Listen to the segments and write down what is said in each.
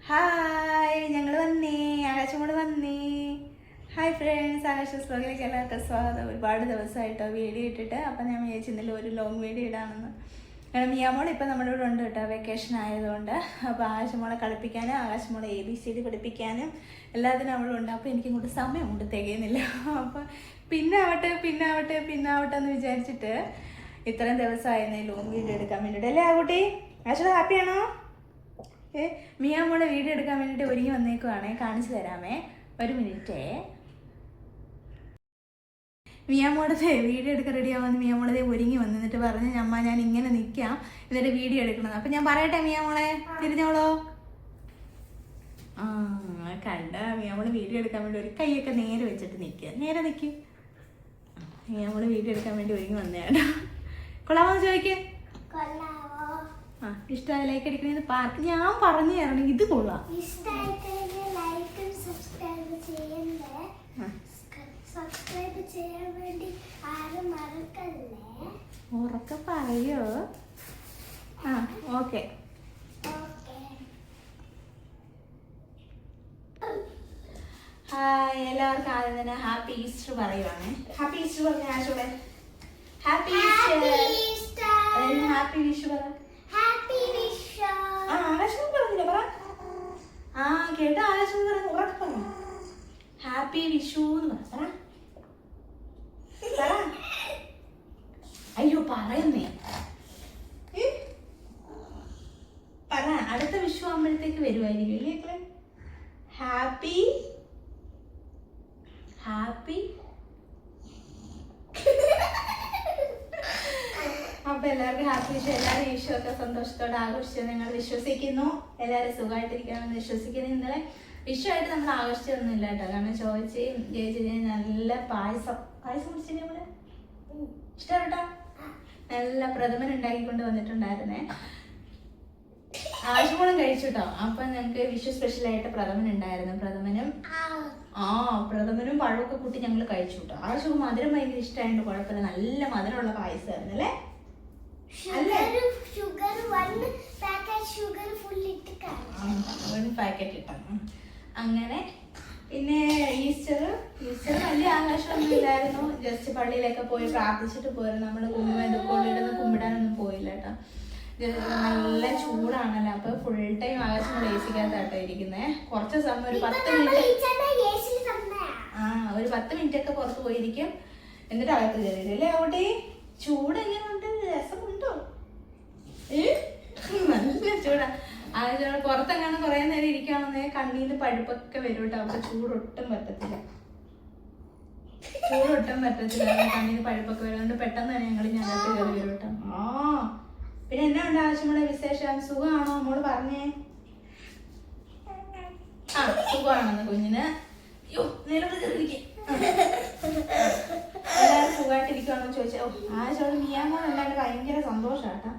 Hi, ഞങ്ങൾ വന്നേ, ആകാശം കൂടെ വന്നേ. ഹായ് ഫ്രണ്ട്സ്, ആകാശ വ്ലോഗിലേക്ക് എല്ലാവർക്കും സ്വാഗതം. ഒരുപാട് ദിവസമായിട്ടോ വീഡിയോ ഇട്ടിട്ട്. അപ്പം ഞാൻ വിചാരിച്ചു ഇന്നലെ ഒരു ലോങ് വീഡിയോ ഇടാമെന്ന്. കാരണം മിയാമോൾ ഇപ്പം നമ്മുടെ കൂടെ ഉണ്ട് കേട്ടോ, വെക്കേഷൻ ആയതുകൊണ്ട്. അപ്പോൾ ആകാശമോളെ കളിപ്പിക്കാനും ആകാശമോളെ ABCD പഠിപ്പിക്കാനും എല്ലാത്തിനും അവളുണ്ട്. അപ്പോൾ എനിക്കിങ്ങോട്ട് സമയം കൊണ്ട് തികയുന്നില്ല. അപ്പം പിന്നാവട്ടെ എന്ന് വിചാരിച്ചിട്ട് ഇത്രയും ദിവസമായിരുന്നു ഈ ലോങ് വീഡിയോ എടുക്കാൻ വേണ്ടിയിട്ട്. അല്ലേ ആ കുട്ടി? ആകാശം ഹാപ്പിയാണോ? മിയാമോളെ വീഡിയോ എടുക്കാൻ വേണ്ടിയിട്ട് ഒരുങ്ങി വന്നേക്കുവാണേ. കാണിച്ചു തരാമേ, ഒരു മിനിറ്റേ. മിയാമോളെ വീഡിയോ എടുക്കാൻ റെഡി ആവാന്ന് മിയാമോളെ ഒരുങ്ങി വന്നിട്ട് പറഞ്ഞ് അമ്മ ഞാൻ ഇങ്ങനെ നിൽക്കാം, എന്നിട്ട് വീഡിയോ എടുക്കണം. അപ്പം ഞാൻ പറയട്ടെ മിയാമോളെ, തിരിഞ്ഞോളോ? കണ്ട മിയാമോള് വീഡിയോ എടുക്കാൻ വേണ്ടി ഒരു കൈയൊക്കെ നേരെ വെച്ചിട്ട് നിൽക്കുക. നേരെ നിൽക്കും. മിയാമോള് വീഡിയോ എടുക്കാൻ വേണ്ടി ഒരുങ്ങി വന്നതാണ്. കൊള്ളാമോ ചോദിക്കേ? ഇഷ്ടമായി ലൈക്ക് അടിക്കണേന്ന് പാർക്ക് ഞാൻ പറഞ്ഞു തരണം. ഇത് കൊള്ളാം. ഉറക്കെ പറയോ? ഓക്കെ. ഹായ്, എല്ലാവർക്കും ആദ്യം തന്നെ ഹാപ്പി ഈസ്റ്റർ പറയുവാണ്. ഹാപ്പി ഈസ്റ്റർ പറഞ്ഞ ആശോടെ. Happy Easter. ഹാപ്പി വിഷു പറ. ആകാശം പറഞ്ഞില്ല, പറ. കേട്ടോ, ആകാശം പറഞ്ഞു. ഉറക്കെ പറഞ്ഞു. ഹാപ്പി വിഷു എന്ന് പറ. അയ്യോ പറയുന്നേ. പറ. അടുത്ത വിഷു ആകുമ്പോഴത്തേക്ക് വരുമായിരിക്കും അല്ലേ? Happy happy. അപ്പൊ എല്ലാവർക്കും ഹാപ്പി വിഷു. എല്ലാവരും വിഷു ഒക്കെ സന്തോഷത്തോടെ ആഘോഷിച്ചത് ഞങ്ങൾ വിശ്വസിക്കുന്നു. എല്ലാവരും സുഖമായിട്ടിരിക്കണമെന്ന് വിശ്വസിക്കുന്നു. ഇന്നലെ വിഷു ആയിട്ട് നമ്മൾ ആഘോഷിച്ചൊന്നുമില്ല കേട്ടോ. കാരണം ചേച്ചി നല്ല പായസം കുടിച്ചില്ലേ നമ്മള്? ഇഷ്ടപ്പെട്ടോ? നല്ല പ്രഥമൻ ഉണ്ടാക്കിക്കൊണ്ട് വന്നിട്ടുണ്ടായിരുന്നേ. ആവശ്യമോളം കഴിച്ചു കേട്ടോ. അപ്പൊ ഞങ്ങക്ക് വിഷു സ്പെഷ്യലായിട്ട് പ്രഥമൻ ഉണ്ടായിരുന്നു. പ്രഥമനും പഴമൊക്കെ കൂട്ടി ഞങ്ങൾ കഴിച്ചു കേട്ടോ. ആവശ്യം മധുരം ഭയങ്കര ഇഷ്ടമായിട്ട് കുഴപ്പമില്ല. നല്ല മധുരമുള്ള പായസമായിരുന്നു അല്ലേ? ഒരു പാക്കറ്റ് ഇട്ടാണ്. അങ്ങനെ പിന്നെ ഈസ്റ്റർ വലിയ ആഘോഷമൊന്നും ഇല്ലായിരുന്നു. ജസ്റ്റ് പള്ളിയിലൊക്കെ പോയി പ്രാർത്ഥിച്ചിട്ട് പോയിരുന്നു. നമ്മൾ കുമ്പിടാനൊന്നും പോയില്ല കേട്ടോ. നല്ല ചൂടാണല്ലോ. അപ്പൊ ഫുൾ ടൈം ആകാശം AC-ക്കകത്താട്ടോ ഇരിക്കുന്നേ. കുറച്ച് സമയം ഒരു 10 മിനിറ്റ് ഒക്കെ പുറത്ത് പോയിരിക്കും, എന്നിട്ട് അകത്ത് കയറിയില്ലേ? അവിടെ ചൂട് എങ്ങനെയുണ്ട്? രസമുണ്ടോ? നല്ല ചൂടാ. പുറത്തെങ്ങാനും കുറെ നേരം ഇരിക്കുകയാണെന്നേ കണ്ണീന്ന് പഴുപ്പൊക്കെ വരും കേട്ടോ. അപ്പൊ ചൂടൊട്ടും പറ്റത്തില്ല. കണ്ണീന്ന് പഴുപ്പൊക്കെ വരുന്നുണ്ട്. പെട്ടെന്ന് തന്നെ ഞങ്ങൾക്ക് കയറി വരും കേട്ടോ. പിന്നെ എന്നാ ഉണ്ട് ആവശ്യമുള്ള വിശേഷം? സുഖമാണോ? നമ്മള് പറഞ്ഞേ. സുഖമാണെന്ന് കുഞ്ഞിന്. എല്ലാവരും സുഖമായിട്ടിരിക്കുവാണോ ചോദിച്ചാ. ആകാശോട് മിയാമോൾ ഉണ്ടായിട്ട് ഭയങ്കര സന്തോഷാട്ടാ.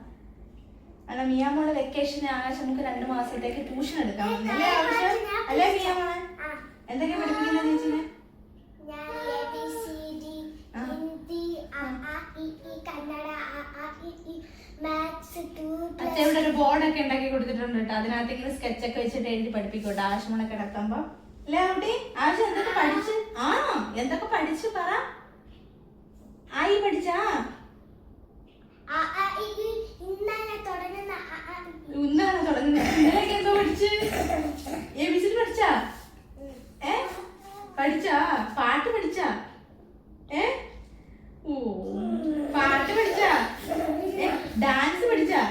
കാരണം മിയാമോള് വെക്കേഷന് ആകാശം നമുക്ക് 2 മാസത്തേക്ക് ട്യൂഷൻ എടുക്കാൻ പറ്റുന്നല്ലേ ആവശ്യം? അല്ലേ മിയാമോളെ? എന്തൊക്കെയാ പഠിപ്പിക്കുന്നത് ചേച്ചിനെ? അച്ഛൻ ഇവിടെ ഒരു ബോർഡൊക്കെ ഉണ്ടാക്കി കൊടുത്തിട്ടുണ്ട് കേട്ടോ. അതിനകത്തേക്ക് സ്കെച്ചൊക്കെ വെച്ചിട്ട് എഴുതി പഠിപ്പിക്കോട്ടെ ആവശ്യമൊക്കെ കിടക്കുമ്പോ. അല്ലേ കുട്ടി? ആവശ്യം എന്തൊക്കെ പഠിച്ച്? എന്തൊക്കെ പഠിച്ചു പറ. ആയി പഠിച്ചാ? ഇന്നാണ് തുടങ്ങുന്നത്. ഇന്നലെയൊക്കെ എന്തോ പഠിച്ച്? ABCD പഠിച്ചാ? പഠിച്ചാ? പാട്ട് പഠിച്ചാ? പാട്ട് പഠിച്ചാ? ഡാൻസ് പഠിച്ചാ?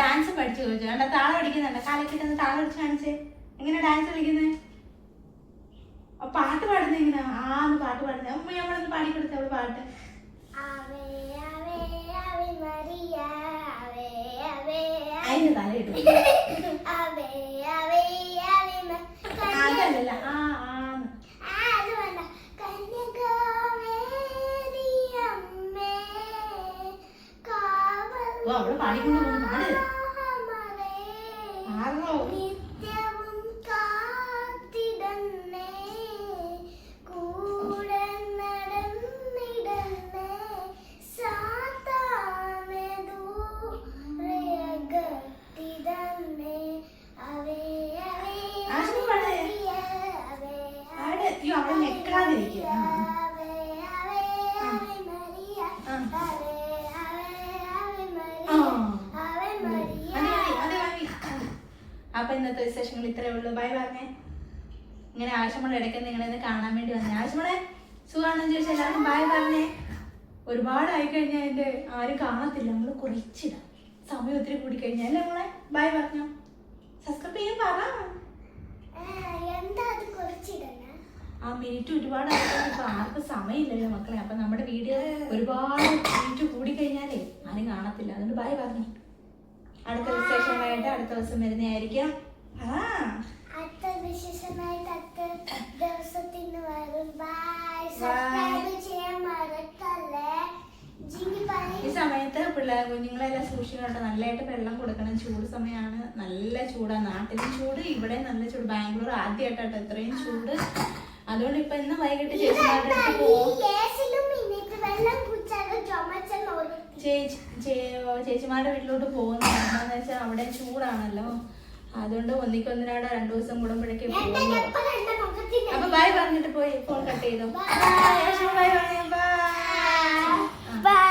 ഡാൻസ് പഠിച്ചു ചോദിച്ചു. കണ്ട താളം പഠിക്കുന്നുണ്ട്. കാലക്കിട്ട് താളം പഠിച്ച് കാണിച്ചേ. എങ്ങനെ ഡാൻസ് കളിക്കുന്നത്? പാട്ട് പാടുന്ന എങ്ങനെയാ? പാട്ട് പാടുന്നത്. അമ്മ നമ്മളൊന്ന് പാടി കൊടുത്ത അവള് പാട്ട്. അതിന് തല ഇട്ടു. അതല്ല. അവള് പാടിക്കൊണ്ട് പോകുന്നു. പാട്. അപ്പൊ ഇന്നത്തെ വിശേഷങ്ങൾ ഇത്രയേ ഉള്ളൂ. ബൈ പറഞ്ഞേ. ഇങ്ങനെ ആവശ്യമുള്ള ഇടയ്ക്ക് നിങ്ങളെ കാണാൻ വേണ്ടി വന്നേ. ആവശ്യമുള്ള സുഖമാണെന്ന് ചോദിച്ചാൽ എല്ലാവർക്കും ബൈ പറഞ്ഞേ. ഒരുപാട് ആയിക്കഴിഞ്ഞാൽ എന്റെ ആരും കാണത്തില്ല. നമ്മള് കുറച്ചിടാം, സമയം ഒത്തിരി കൂടി കഴിഞ്ഞാൽ അല്ലേ മോളെ? ബൈ പറഞ്ഞോ. സബ്സ്ക്രൈബ് ചെയ്യാൻ പറ. ആ മിനിറ്റ് ഒരുപാട് ഇപ്പൊ ആർക്കും സമയമില്ലല്ലോ മക്കളെ. അപ്പൊ നമ്മുടെ വീഡിയോ ഒരുപാട് മിനിറ്റ് കൂടി കഴിഞ്ഞാലേ ആരും കാണത്തില്ല. അതുകൊണ്ട് ബൈ പറഞ്ഞു. അടുത്ത വിശേഷമായിട്ട് അടുത്ത ദിവസം വരുന്നതായിരിക്കും. ഈ സമയത്ത് കുഞ്ഞുങ്ങളെല്ലാം സൂക്ഷിക്കണ്ട. നല്ലതായിട്ട് വെള്ളം കൊടുക്കണം. ചൂട് സമയമാണ്, നല്ല ചൂടാണ്. നാട്ടിലും ചൂട്, ഇവിടെ നല്ല ചൂട്. ബാംഗ്ലൂർ ആദ്യമായിട്ടാട്ടോ ഇത്രയും ചൂട്. അതുകൊണ്ട് ഇപ്പൊ ഇന്ന് വൈകിട്ട് ചേച്ചിമാരുടെ അടുത്ത് പോകും. ചേച്ചിമാരുടെ വീട്ടിലോട്ട് പോകുന്നത് എന്താന്ന് വെച്ചാൽ അവിടെ ചൂടാണല്ലോ. അതുകൊണ്ട് ഒന്നിക്കൊന്നിനാടെ 2 ദിവസം കൂടുമ്പോഴേക്ക് പോകുന്നു. അപ്പൊ ബൈ പറഞ്ഞിട്ട് പോയി ഫോൺ കട്ട് ചെയ്തു. ബൈ.